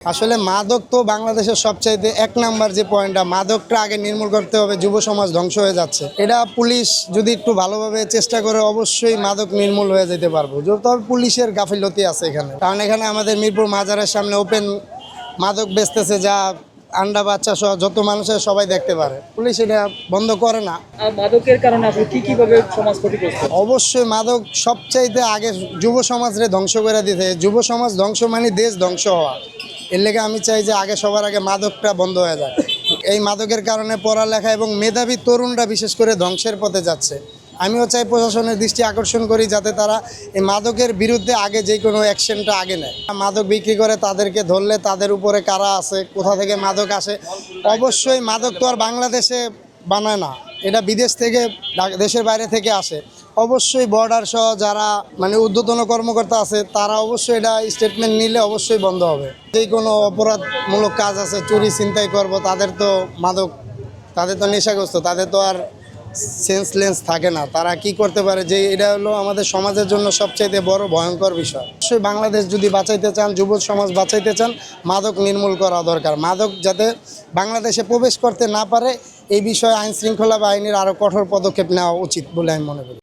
আসলে মাদক তো বাংলাদেশের সবচাইতে এক নাম্বার যে পয়েন্টটা, মাদকটা আগে নির্মূল করতে হবে। যুব সমাজ ধ্বংস হয়ে যাচ্ছে, এটা পুলিশ যদি একটু ভালোভাবে চেষ্টা করে অবশ্যই মাদক নির্মূল হয়ে যেতে পারবো। তবে পুলিশের গাফিলতি আছে এখানে, কারণ এখানে আমাদের মিরপুর মাজারের সামনে ওপেন মাদক বেচতেছে, যা আন্ডা বাচ্চা সহ যত মানুষের সবাই দেখতে পারে। পুলিশ এটা বন্ধ করে না। মাদকের কারণে আপনি কিভাবে সমাজ ক্ষতিগ্রস্ত? অবশ্যই মাদক সবচাইতে আগে যুব সমাজরে ধ্বংস করে দিতে। যুব সমাজ ধ্বংস মানে দেশ ধ্বংস হওয়া। এর লেগে আমি চাই যে আগে সবার আগে মাদকটা বন্ধ হয়ে যায়। এই মাদকের কারণে পড়ালেখা এবং মেধাবী তরুণরা বিশেষ করে ধ্বংসের পথে যাচ্ছে। আমিও চাই প্রশাসনের দৃষ্টি আকর্ষণ করি যাতে তারা এই মাদকের বিরুদ্ধে আগে যে কোনো অ্যাকশনটা আগে নেয়। মাদক বিক্রি করে তাদেরকে ধরলে তাদের উপরে কারা আছে, কোথা থেকে মাদক আসে। অবশ্যই মাদক তো আর বাংলাদেশে বানায় না, এটা বিদেশ থেকে, দেশের বাইরে থেকে আসে। অবশ্যই বর্ডার সহ যারা ঊর্ধ্বতন কর্মকর্তা আছে তারা অবশ্যই এটা স্টেটমেন্ট নিলে অবশ্যই বন্ধ হবে। যে কোনো অপরাধমূলক কাজ আছে, চুরি ছিনতাই করব, তাদের তো মাদক, তাদের তো নেশাগ্রস্ত, তাদের তো আর সেন্সলেন্স থাকে না। তারা কি করতে পারে, যে এটা হলো আমাদের সমাজের জন্য সবচাইতে বড় ভয়ঙ্কর বিষয়। অবশ্যই বাংলাদেশ যদি বাঁচাইতে চান, যুব সমাজ বাঁচাইতে চান, মাদক নির্মূল করা দরকার। মাদক যাতে বাংলাদেশে প্রবেশ করতে না পারে, এই বিষয়ে আইন শৃঙ্খলা বাহিনীর আরও কঠোর পদক্ষেপ নেওয়া উচিত বলে আমি মনে করি।